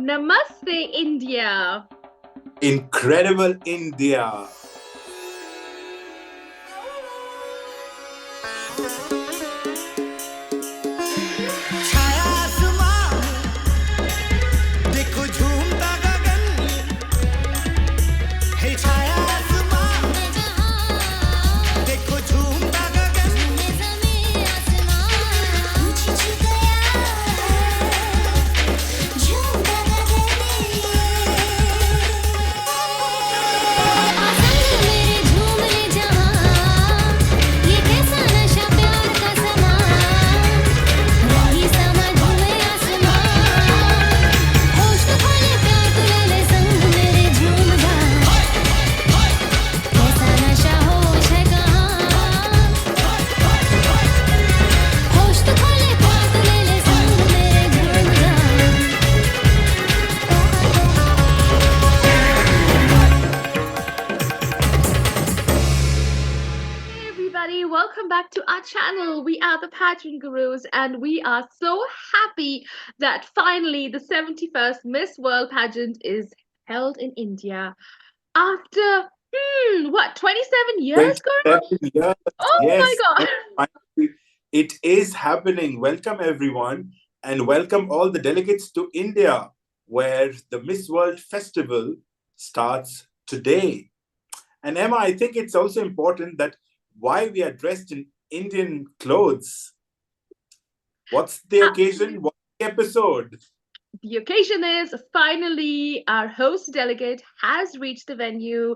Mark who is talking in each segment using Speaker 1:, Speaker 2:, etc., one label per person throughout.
Speaker 1: Namaste, India.
Speaker 2: Incredible India.
Speaker 3: छाया आसमान देखो झूमता गगन है छाया आसमान देखो झूमता गगन ज़मीं आसमान ऊंची छू गया झूमता गगन आसमान मेरे झूम ले जहां ये कैसा नशा प्यार का समा रही समझ में आसमान होश तो खोले प्यार तू ले ले संग मेरे झूम जा कैसा नशा होश है कहाँ होश तो खोले प्यार तू ले ले संग मेरे झूम जा
Speaker 1: Hey everybody, welcome back to our channel. We are the Pageant Gurus, and we are so happy that finally the 71st Miss World pageant is held in India after 27 years, Guru?
Speaker 2: 27 years.
Speaker 1: Oh my
Speaker 2: Yes.
Speaker 1: God.
Speaker 2: Finally, it is happening. Welcome, everyone. And welcome all the delegates to India, where the Miss World Festival starts today. And Emma, I think it's also important that why we are dressed in Indian clothes. What's the occasion? What's the episode?
Speaker 1: The occasion is finally our host delegate has reached the venue,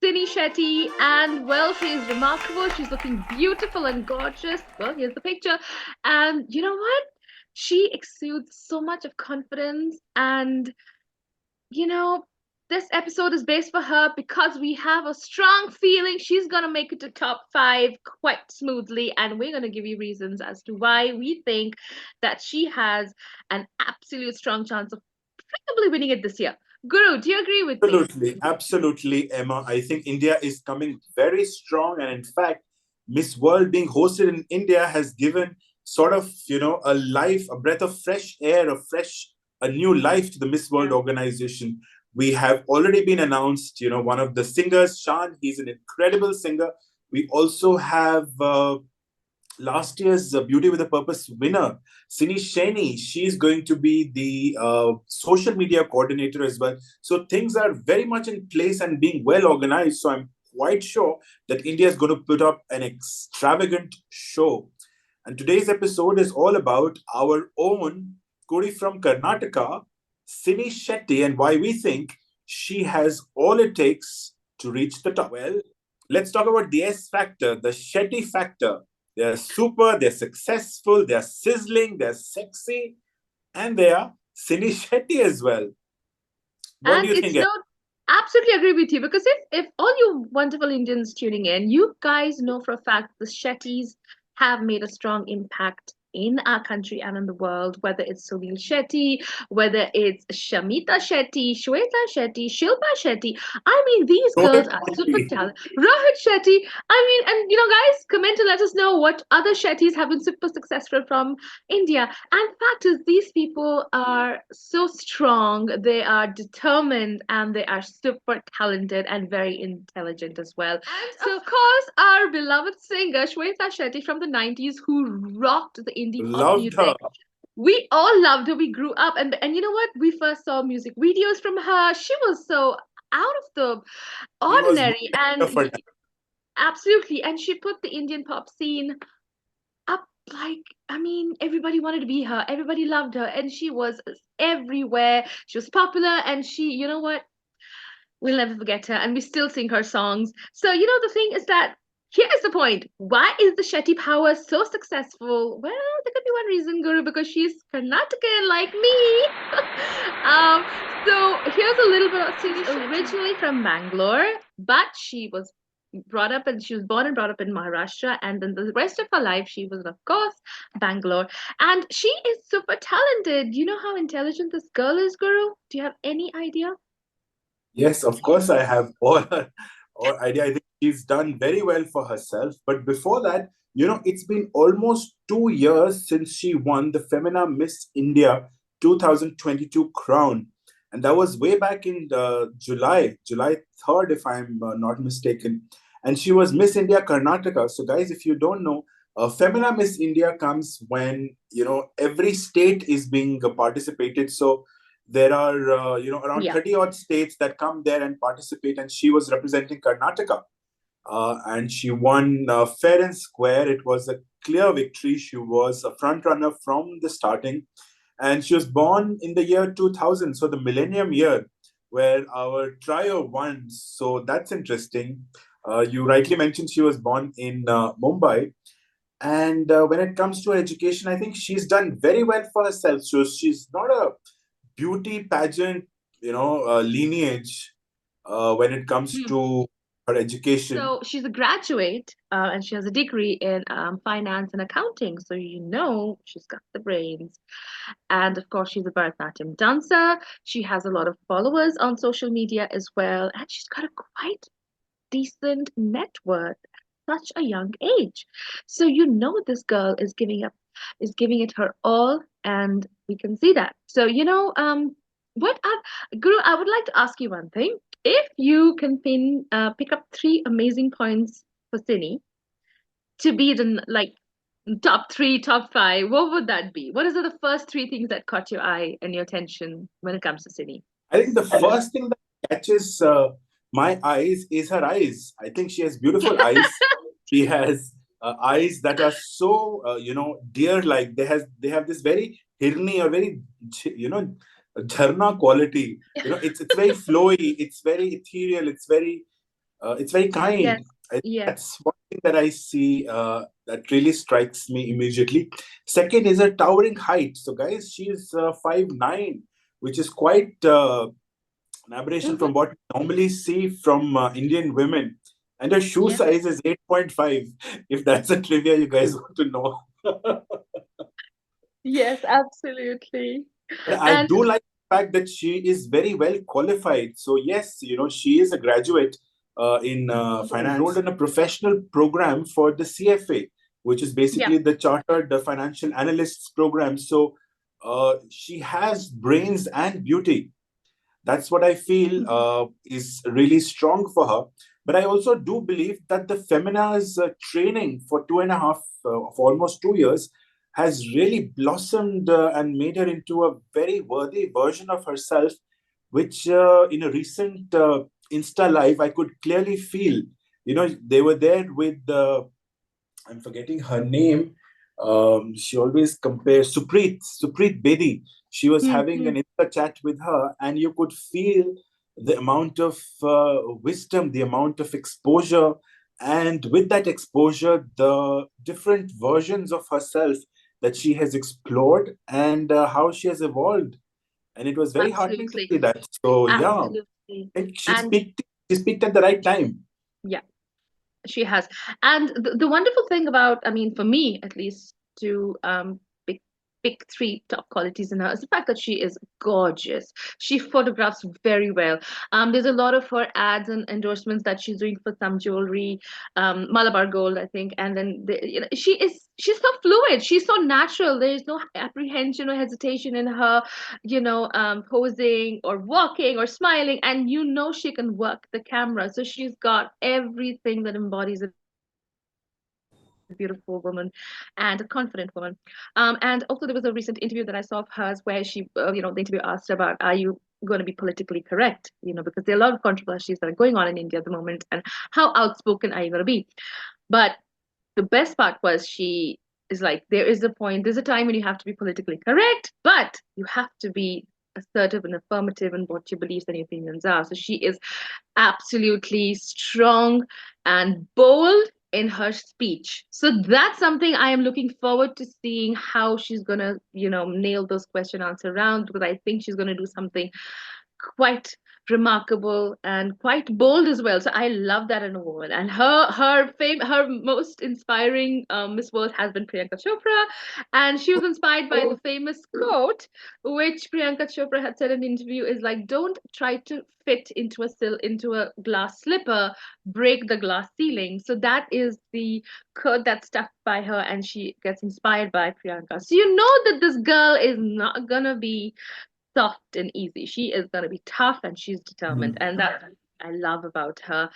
Speaker 1: Sini Shetty, and well, she is remarkable. She's looking beautiful and gorgeous. Well, here's the picture. And you know what? She exudes so much of confidence. And you know, this episode is based for her because we have a strong feeling she's going to make it to top 5 quite smoothly, and we're going to give you reasons as to why we think that she has an absolute strong chance of probably winning it this year. Guru, do you agree with me?
Speaker 2: Absolutely, absolutely, Emma. I think India is coming very strong, and in fact, Miss World being hosted in India has given sort of, a life, a breath of fresh air, a new life to the Miss World
Speaker 1: Yeah.
Speaker 2: organization. We have already been announced, one of the singers, Shan. He's an incredible singer. We also have last year's Beauty with a Purpose winner, Sini Shetty. She's going to be the social media coordinator as well. So things are very much in place and being well organized. So I'm quite sure that India is going to put up an extravagant show. And today's episode is all about our own Kuri from Karnataka, Sini Shetty, and why we think she has all it takes to reach the top. Well, let's talk about the S factor, the Shetty factor. They're super, they're successful, they're sizzling, they're sexy, and they are Sini Shetty as well. What
Speaker 1: And
Speaker 2: do you
Speaker 1: it's
Speaker 2: think?
Speaker 1: no, absolutely agree with you, because if all you wonderful Indians tuning in, you guys know for a fact the Shettys have made a strong impact in our country and in the world, whether it's Sunil Shetty, whether it's Shamita Shetty, Shweta Shetty, Shilpa Shetty. I mean, these girls are super
Speaker 2: Shetty.
Speaker 1: talented. Rohit Shetty. I mean, and guys, comment and let us know what other Shettys have been super successful from India. And fact is, these people are so strong, they are determined, and they are super talented and very intelligent as well. And so, of course, our beloved singer Shweta Shetty from the 90s, who rocked the indie pop
Speaker 2: Loved
Speaker 1: music.
Speaker 2: her.
Speaker 1: We all loved her. We grew up, and you know what? We first saw music videos from her. She was so out of the
Speaker 2: She was
Speaker 1: ordinary,
Speaker 2: one of her
Speaker 1: and absolutely, and she put the Indian pop scene up like, I mean, everybody wanted to be her. Everybody loved her, and she was everywhere. She was popular, and she, you know what? We'll never forget her, and we still sing her songs. So, the thing is that here is the point. Why is the Shetty power so successful? Well, there could be one reason, Guru, because she's Karnataka like me. So here's a little bit of She's originally from Bangalore, but she was born and brought up in Maharashtra, and then the rest of her life she was, of course, Bangalore. And she is super talented. You know how intelligent this girl is, Guru? Do you have any idea?
Speaker 2: Yes, of course, I have all idea. I think she's done very well for herself. But before that, it's been almost 2 years since she won the Femina Miss India 2022 crown. and that was way back in July 3rd, if I'm not mistaken. And she was Miss India Karnataka. So, guys, if you don't know, Femina Miss India comes when every state is being participated. So there are around
Speaker 1: Yeah.
Speaker 2: 30 odd states that come there and participate, and she was representing Karnataka, and she won fair and square. It was a clear victory. She was a front runner from the starting, and she was born in the year 2000, so the millennium year, where our trio won. So that's interesting. You rightly mentioned she was born in Mumbai, and when it comes to her education, I think she's done very well for herself. So she's not a beauty pageant, lineage when it comes
Speaker 1: Hmm.
Speaker 2: to her education.
Speaker 1: So she's a graduate, and she has a degree in finance and accounting. So she's got the brains. And of course, she's a Bharatanatyam dancer. She has a lot of followers on social media as well, and she's got a quite decent net worth at such a young age. So this girl is giving it her all, and we can see that. So Guru, I would like to ask you one thing. If you can pick up three amazing points for Sini to be the top three, top five, what would that be? What is the first three things that caught your eye and your attention when it comes to Sini?
Speaker 2: I think the first thing that catches my eyes is her eyes. I think she has beautiful eyes. She has eyes that are so deer-like. They have this very hirni, or very jharna quality. It's very flowy. It's very ethereal. It's very kind.
Speaker 1: Yes, yes.
Speaker 2: That's one thing that I see that really strikes me immediately. Second is her towering height. So, guys, she is 5'9", which is quite an aberration
Speaker 1: Mhm.
Speaker 2: from what we normally see from Indian women. And her shoe
Speaker 1: Yeah.
Speaker 2: size is 8.5, if that's a trivia you guys want to know.
Speaker 1: Yes, absolutely.
Speaker 2: But I
Speaker 1: And
Speaker 2: do like the fact that she is very well qualified. So yes, she is a graduate in finance, enrolled in a professional program for the CFA, which is
Speaker 1: yeah,
Speaker 2: basically the Chartered Financial Analysts program. So she has brains and beauty. That's what I feel is really strong for her. But I also do believe that the Femina's training for 2.5, for almost 2 years, has really blossomed and made her into a very worthy version of herself, which in a recent Insta Live, I could clearly feel. They were there with I'm forgetting her name. She always compares Supreet Bedi. She was having
Speaker 1: Mhm.
Speaker 2: an Insta chat with her, and you could feel the amount of wisdom, the amount of exposure, and with that exposure, the different versions of herself that she has explored, and how she has evolved. And it was very heartening to
Speaker 1: Absolutely.
Speaker 2: see that. So yeah,
Speaker 1: Absolutely.
Speaker 2: I think she
Speaker 1: And
Speaker 2: speaked. She speaked at the right time.
Speaker 1: yeah, she has. And the wonderful thing about, I mean, for me at least, to pick three top qualities in her is the fact that she is gorgeous. She photographs very well. There's a lot of her ads and endorsements that she's doing for some jewelry, Malabar Gold, I think. And then she's so fluid. She's so natural. There's no apprehension or hesitation in her, posing or walking or smiling, and she can work the camera. So she's got everything that embodies a beautiful woman and a confident woman. And also there was a recent interview that I saw of hers where the interview asked about, are you going to be politically correct? Because there are a lot of controversies that are going on in India at the moment, and how outspoken are you going to be? But the best part was she is like, there's a time when you have to be politically correct, but you have to be assertive and affirmative in what your beliefs and your opinions are. So she is absolutely strong and bold in her speech. So that's something I am looking forward to seeing how she's gonna, nail those question answer rounds, because I think she's gonna do something quite remarkable and quite bold as well. So I love that in a woman. And her most inspiring Miss World has been Priyanka Chopra, and she was inspired by the famous quote which Priyanka Chopra had said in an interview is like, "Don't try to fit into a glass slipper, break the glass ceiling." So that is the quote that stuck by her, and she gets inspired by Priyanka. So that this girl is not gonna be soft and easy. She is going to be tough and she's determined. And that I love about her.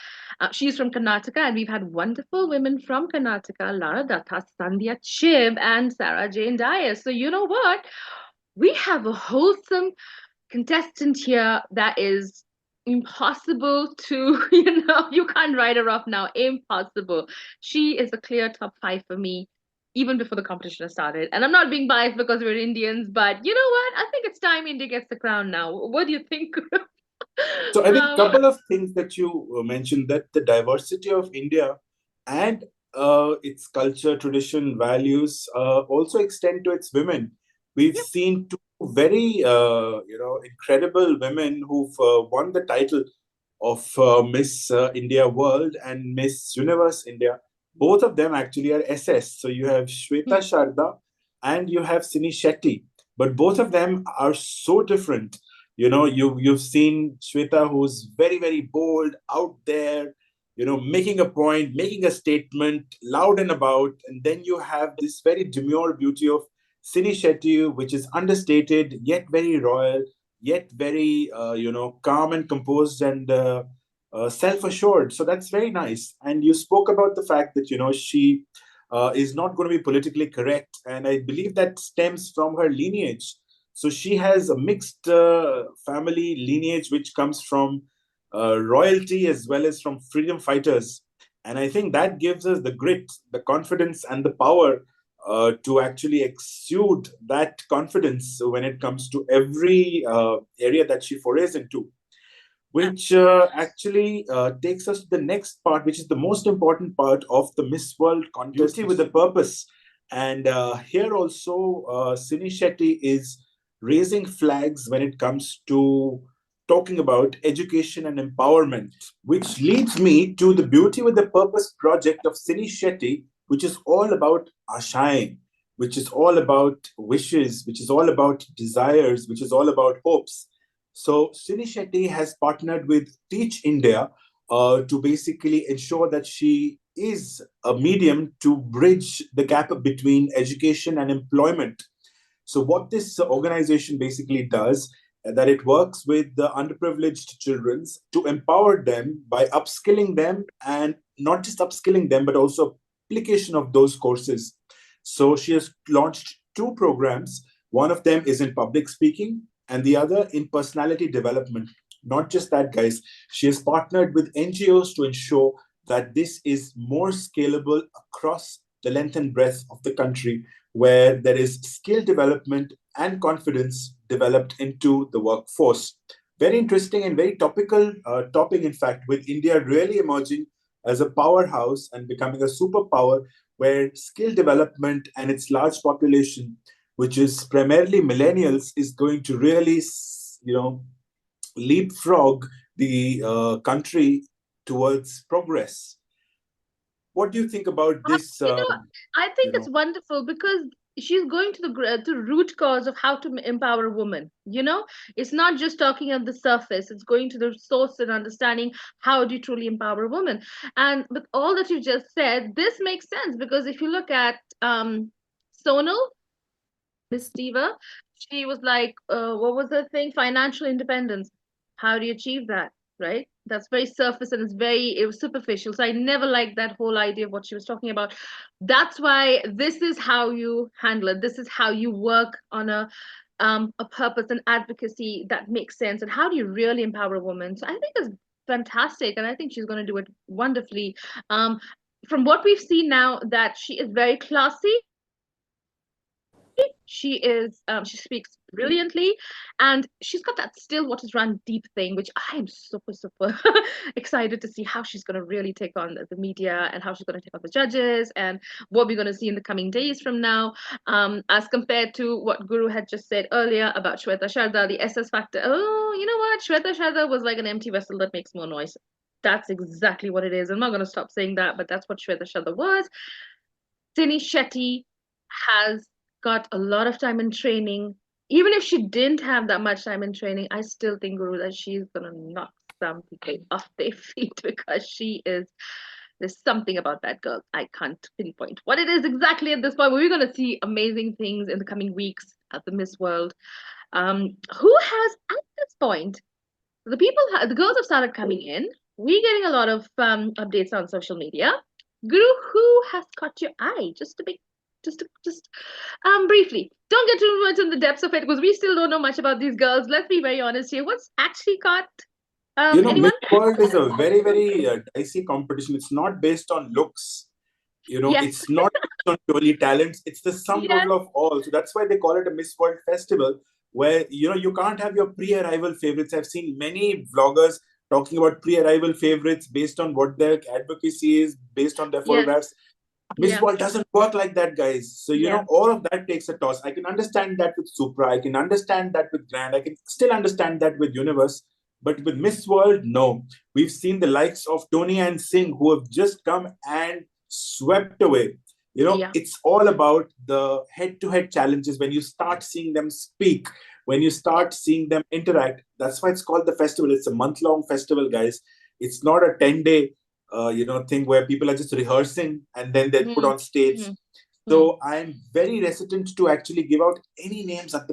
Speaker 1: She's from Karnataka, and we've had wonderful women from Karnataka, Lara Datta, Sandhya Chib, and Sarah Jane Dyer. So you know what? We have a wholesome contestant here that is impossible to, you can't write her off now. Impossible. She is a clear top 5 for me, even before the competition has started. And I'm not being biased because we're Indians, but you know what? I think it's time India gets the crown now. What do you think?
Speaker 2: So I think a couple of things that you mentioned, that the diversity of India and its culture, tradition, values also extend to its women. We've seen two very incredible women who've won the title of Miss India World and Miss Universe India. Both of them actually are SS. So you have Shweta Sharda and you have Sini Shetty, but both of them are so different. You've seen Shweta, who's very, very bold, out there, making a point, making a statement, loud and about. And then you have this very demure beauty of Sini Shetty, which is understated, yet very royal, yet very, calm and composed and self-assured. So that's very nice. And you spoke about the fact that, she is not going to be politically correct. And I believe that stems from her lineage. So she has a mixed family lineage, which comes from royalty as well as from freedom fighters. And I think that gives us the grit, the confidence, and the power to actually exude that confidence when it comes to every area that she forays into. Which actually takes us to the next part, which is the most important part of the Miss World contest, with a purpose. And here also, Sini Shetty is raising flags when it comes to talking about education and empowerment, which leads me to the Beauty with a Purpose project of Sini Shetty, which is all about ashaing, which is all about wishes, which is all about desires, which is all about hopes. So Sini Shetty has partnered with Teach India to basically ensure that she is a medium to bridge the gap between education and employment. So what this organization basically does, that it works with the underprivileged children to empower them by upskilling them, and not just upskilling them, but also application of those courses. So she has launched 2 programs. One of them is in public speaking and the other in personality development. Not just that, guys, she has partnered with NGOs to ensure that this is more scalable across the length and breadth of the country, where there is skill development and confidence developed into the workforce. Very interesting and very topical topic, in fact, with India really emerging as a powerhouse and becoming a superpower, where skill development and its large population, which is primarily millennials, is going to really, leapfrog the country towards progress. What do you think about this?
Speaker 1: I think it's wonderful because she's going to the root cause of how to empower women. It's not just talking on the surface. It's going to the source and understanding how do you truly empower women. And with all that you just said, this makes sense, because if you look at Sonal, Miss Diva, she was like, what was her thing? Financial independence. How do you achieve that? Right? That's very surface and it was superficial. So I never liked that whole idea of what she was talking about. That's why this is how you handle it. This is how you work on a purpose and advocacy that makes sense. And how do you really empower a woman? So I think it's fantastic, and I think she's going to do it wonderfully. From what we've seen now, that she is very classy. She speaks brilliantly, and she's got that still waters run deep thing, which I am super excited to see how she's going to really take on the media, and how she's going to take on the judges, and what we're going to see in the coming days from now, as compared to what Guru had just said earlier about Shweta Sharda, the SS factor. Oh, you know what? Shweta Sharda was like an empty vessel that makes more noise. That's exactly what it is. I'm not going to stop saying that, but that's what Shweta Sharda was. Sini Shetty has got a lot of time in training. Even if she didn't have that much time in training, I still think, Guru, that she's gonna knock some people off their feet, because there's something about that girl. I can't pinpoint what it is exactly at this point, but we're gonna see amazing things in the coming weeks at the Miss World. Who has at this point the girls have started coming in. We're getting a lot of updates on social media. Guru, who has caught your eye? Just briefly. Don't get too much in the depths of it because we still don't know much about these girls. Let's be very honest here. What's actually caught anyone?
Speaker 2: Miss World is a very, very dicey competition. It's not based on looks.
Speaker 1: Yes.
Speaker 2: It's not based on purely talents. It's the sum
Speaker 1: Yes.
Speaker 2: total of all. So that's why they call it a Miss World festival, where you can't have your pre-arrival favorites. I've seen many vloggers talking about pre-arrival favorites based on what their advocacy is, based on their
Speaker 1: Yes.
Speaker 2: photographs. Miss
Speaker 1: Yeah.
Speaker 2: World doesn't work like that, guys. So,
Speaker 1: Yeah.
Speaker 2: all of that takes a toss. I can understand that with Supra. I can understand that with Grand. I can still understand that with Universe. But with Miss World, no. We've seen the likes of Tony and Singh who have just come and swept away.
Speaker 1: Yeah.
Speaker 2: It's all about the head-to-head challenges when you start seeing them speak, when you start seeing them interact. That's why it's called the festival. It's a month-long festival, guys. It's not a 10-day thing where people are just rehearsing and then they're put on stage. So I'm very hesitant to actually give out any names at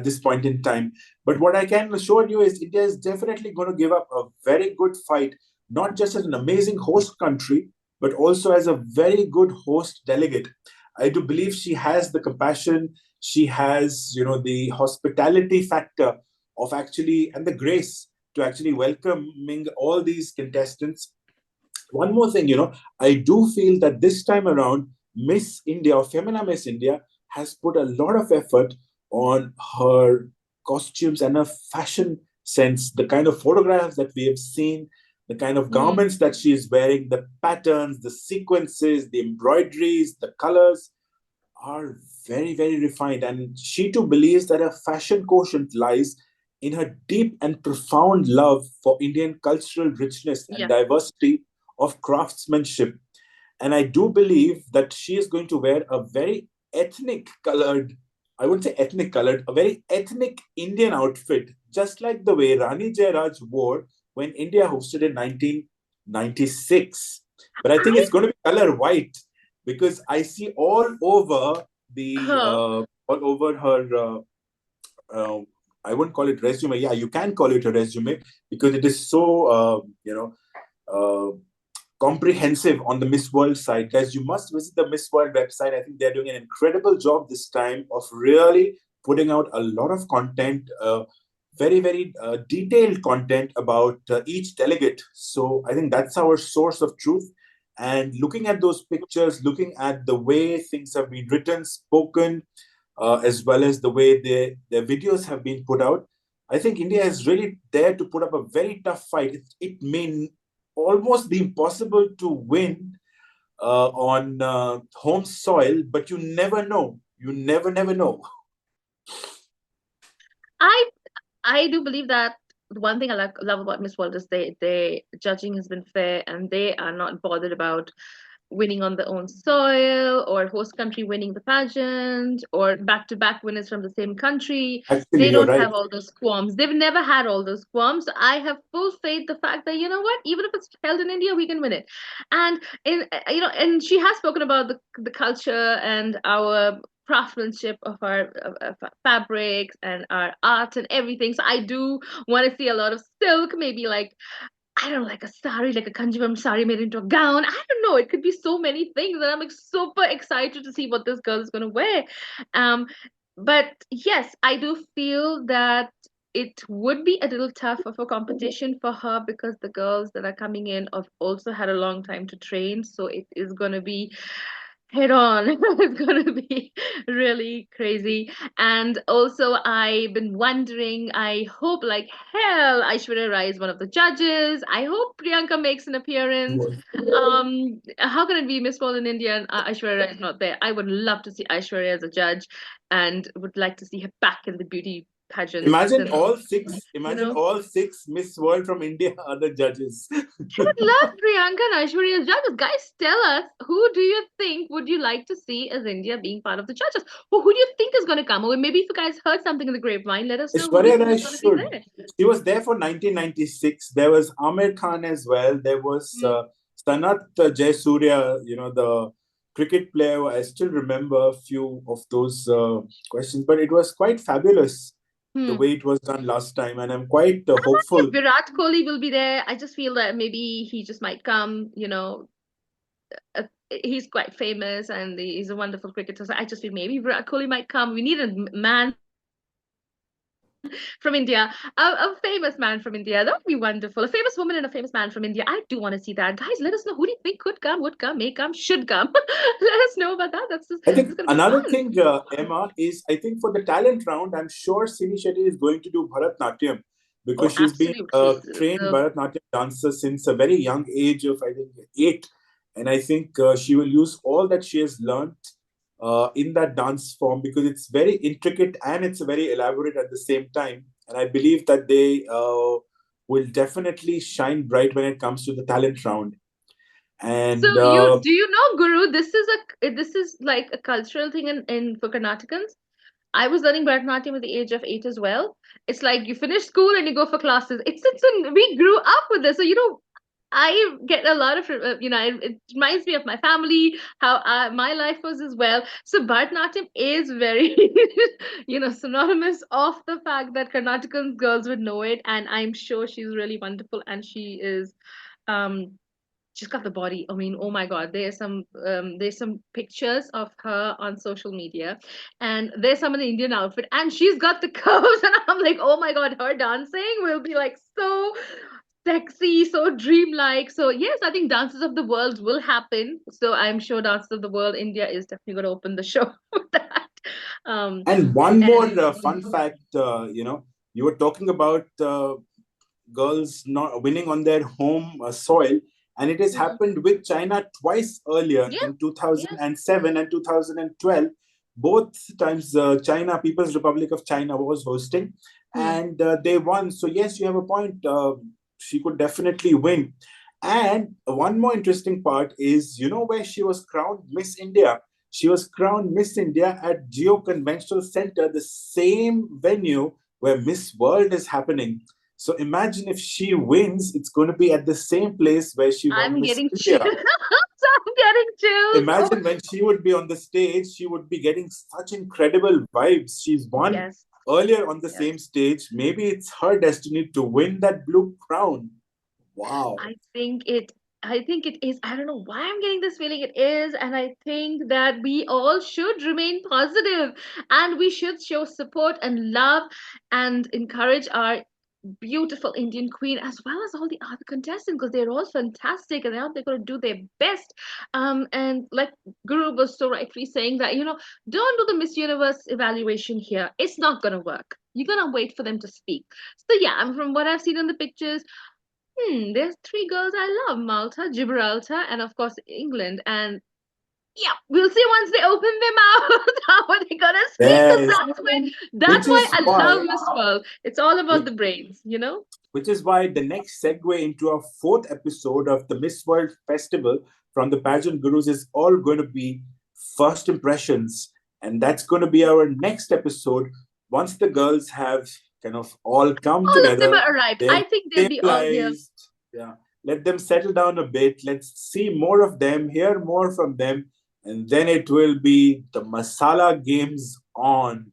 Speaker 2: this point in time. But what I can assure you is India is definitely going to give up a very good fight, not just as an amazing host country, but also as a very good host delegate. I do believe she has the compassion, she has, the hospitality factor of actually, and the grace to actually welcoming all these contestants. One more thing, I do feel that this time around, Miss India or Femina Miss India has put a lot of effort on her costumes and her fashion sense, the kind of photographs that we have seen, the kind of garments that she is wearing, the patterns, the sequences, the embroideries, the colors are very, very refined. And she too believes that her fashion quotient lies in her deep and profound love for Indian cultural richness and diversity of craftsmanship. And I do believe that she is going to wear a very ethnic colored, I wouldn't say ethnic colored, a very ethnic Indian outfit, just like the way Rani Jairaj wore when India hosted in 1996. But I think it's going to be color white because I see all over her, I wouldn't call it resume. Yeah, you can call it a resume because it is so, comprehensive on the Miss World site. Guys, you must visit the Miss World website. I think they're doing an incredible job this time of really putting out a lot of content, very, very detailed content about each delegate. So I think that's our source of truth. And looking at those pictures, looking at the way things have been written, spoken, as well as the way their videos have been put out, I think India is really there to put up a very tough fight. It may almost be impossible to win on home soil, but you never know. You never know.
Speaker 1: I do believe that the one thing I love about Miss World is they judging has been fair and they are not bothered about winning on their own soil or host country winning the pageant or back-to-back winners from the same country.
Speaker 2: Actually,
Speaker 1: they
Speaker 2: you're
Speaker 1: don't
Speaker 2: right.
Speaker 1: have all those qualms. They've never had all those qualms. I have full faith the fact that, you know what, even if it's held in India, we can win it. And and she has spoken about the culture and our craftsmanship of our fabrics and our art and everything. So I do want to see a lot of silk, maybe like, I don't know, like a sari, like a Kanjivam sari made into a gown. I don't know. It could be so many things, and I'm like super excited to see what this girl is going to wear. But yes, I do feel that it would be a little tough of a competition for her because the girls that are coming in have also had a long time to train. So it is going to be head on. It's going to be really crazy. And also, I've been wondering, I hope like hell Aishwarya Rai is one of the judges. I hope Priyanka makes an appearance. How can it be Miss World in India and Aishwarya Rai is not there? I would love to see Aishwarya as a judge and would like to see her back in the beauty pageant.
Speaker 2: Imagine all six Miss World from India are the judges.
Speaker 1: I would love Priyanka and Aishwarya as judges. Guys, tell us, who do you think would you like to see as India being part of the judges? Who do you think is going to come? Or maybe if you guys heard something in the grapevine, let us know who
Speaker 2: Aishwarya
Speaker 1: do you
Speaker 2: Rai
Speaker 1: think is going to be there.
Speaker 2: She was there for 1996. There was Amir Khan as well. There was Sanat Jayasuriya, the cricket player. I still remember a few of those questions, but it was quite fabulous. the
Speaker 1: Hmm.
Speaker 2: way it was done last time, and I'm quite
Speaker 1: I wonder
Speaker 2: hopeful.
Speaker 1: if Virat Kohli will be there. I just feel that maybe he just might come, he's quite famous and he's a wonderful cricketer. So I just feel maybe Virat Kohli might come. We need a man from India, a famous man from India. That would be wonderful. A famous woman and a famous man from India. I do want to see that. Guys, let us know who do you think could come, would come, may come, should come. Let us know about that.
Speaker 2: I
Speaker 1: It's
Speaker 2: think
Speaker 1: gonna be
Speaker 2: another
Speaker 1: fun.
Speaker 2: thing, Emma, is I think for the talent round, I'm sure Sini Shetty is going to do Bharatnatyam
Speaker 1: Oh,
Speaker 2: because she's been a
Speaker 1: absolutely.
Speaker 2: trained Bharatnatyam dancer since a very young age of, I think, 8. And I think she will use all that she has learned in that dance form because it's very intricate and it's very elaborate at the same time. And I believe that they will definitely shine bright when it comes to the talent round. And
Speaker 1: So you do you know, Guru? This is like a cultural thing in for Karnatakans. I was learning Bharatanatyam at the age of 8 as well. It's like you finish school and you go for classes. We grew up with this, so I get a lot of it reminds me of my family, how my life was as well. So Bharatanatyam is very synonymous of the fact that Karnataka girls would know it, and I'm sure she's really wonderful, and um she's got the body. I mean, oh my God, there's some pictures of her on social media, and there's some in the Indian outfit, and she's got the curves, and I'm like, oh my God, her dancing will be like so sexy, so dreamlike. So yes, I think Dances of the World will happen. So I'm sure Dances of the World India is definitely going to open the show with that. Um,
Speaker 2: And one more
Speaker 1: and
Speaker 2: fun fact, you were talking about girls not winning on their home soil, and it has
Speaker 1: mm,
Speaker 2: happened with China twice earlier
Speaker 1: yeah,
Speaker 2: in
Speaker 1: yeah.
Speaker 2: 2007 and 2012. Both times, China, People's Republic of China, was hosting,
Speaker 1: Hmm.
Speaker 2: and they won. So yes, you have a point. She could definitely win. And one more interesting part is, where she was crowned Miss India? She was crowned Miss India at Geo Conventional Center, the same venue where Miss World is happening. So imagine if she wins, it's going to be at the same place where she won
Speaker 1: I'm
Speaker 2: Miss
Speaker 1: getting chills.
Speaker 2: India.
Speaker 1: I'm getting chills. Oh my
Speaker 2: Imagine when she would be on the stage, she would be getting such incredible vibes. She's won
Speaker 1: yes,
Speaker 2: earlier on the
Speaker 1: yes.
Speaker 2: same stage. Maybe it's her destiny to win that blue crown. Wow.
Speaker 1: I think it I think it is. I don't know why I'm getting this feeling it is. And I think that we all should remain positive and we should show support and love and encourage our beautiful Indian queen as well as all the other contestants because they're all fantastic and they're going to do their best. And like Guru was so rightly saying that, don't do the Miss Universe evaluation here. It's not going to work. You're going to wait for them to speak. So yeah, from what I've seen in the pictures, there's 3 girls I love: Malta, Gibraltar, and of course England. And yeah, we'll see once they open their mouth how are they gonna speak. Because
Speaker 2: Yes.
Speaker 1: that's
Speaker 2: Which
Speaker 1: why
Speaker 2: is
Speaker 1: I love
Speaker 2: why
Speaker 1: Miss World. It's all about
Speaker 2: which,
Speaker 1: the brains.
Speaker 2: which is why the next segue into our 4th episode of the Miss World Festival from the Pageant Gurus is all going to be first impressions. And that's going to be our next episode once the girls have kind of all come
Speaker 1: All of them
Speaker 2: together.
Speaker 1: are arrived.
Speaker 2: They've
Speaker 1: I think they'll be all here.
Speaker 2: stabilized. Yeah. Let them settle down a bit. Let's see more of them, hear more from them. And then it will be the masala games on.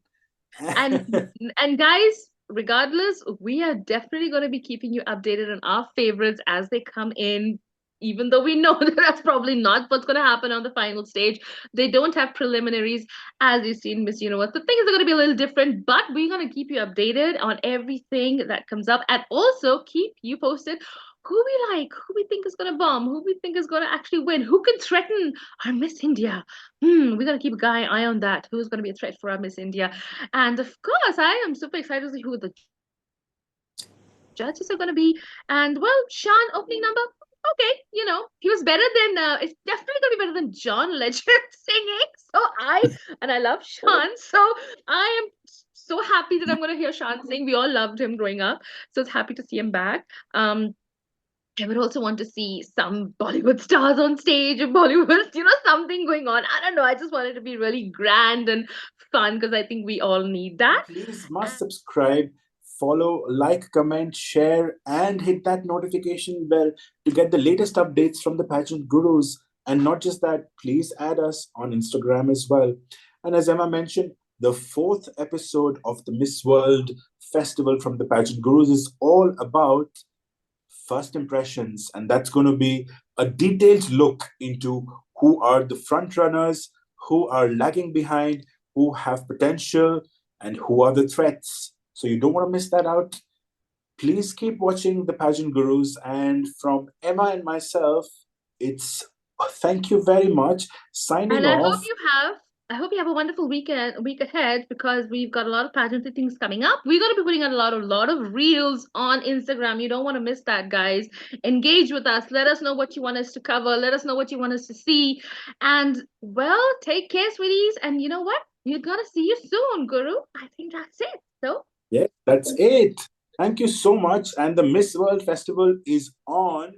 Speaker 1: And and guys, regardless, we are definitely going to be keeping you updated on our favorites as they come in. Even though we know that that's probably not what's going to happen on the final stage, they don't have preliminaries as you see in Miss Universe. The things are going to be a little different, but we're going to keep you updated on everything that comes up and also keep you posted who we think is going to bomb, who we think is going to actually win, who can threaten our Miss India. We're going to keep eye on that. Who's going to be a threat for our Miss India? And of course, I am super excited to see who the judges are going to be. And well, Sean opening number. Okay, he was better than. It's definitely going to be better than John Legend singing. So I love Sean. So I am so happy that I'm going to hear Sean sing. We all loved him growing up, so it's happy to see him back. I would also want to see some Bollywood stars on stage, or Bollywood, something going on. I don't know. I just want it to be really grand and fun because I think we all need
Speaker 2: And
Speaker 1: that.
Speaker 2: please must subscribe, follow, like, comment, share, and hit that notification bell to get the latest updates from the pageant gurus. And not just that, please add us on Instagram as well. And as Emma mentioned, the 4th episode of the Miss World festival from the Pageant Gurus is all about first impressions, and that's going to be a detailed look into who are the front runners, who are lagging behind, who have potential, and who are the threats. So you don't want to miss that out. Please keep watching the Pageant Gurus, and from Emma and myself, it's thank you very much. Signing
Speaker 1: And I
Speaker 2: off.
Speaker 1: hope you have a wonderful week ahead, because we've got a lot of pageantry things coming up. We're going to be putting out a lot of reels on Instagram. You don't want to miss that, guys. Engage with us. Let us know what you want us to cover. Let us know what you want us to see. And well, take care, sweeties. And you know what? We're going to see you soon, Guru. I think that's it. So
Speaker 2: Yeah, that's it. Thank you so much. And the Miss World Festival is on.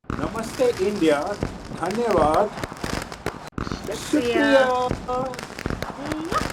Speaker 2: Namaste, India. Dhanyavad.
Speaker 1: Shukriya.
Speaker 2: Shukriya.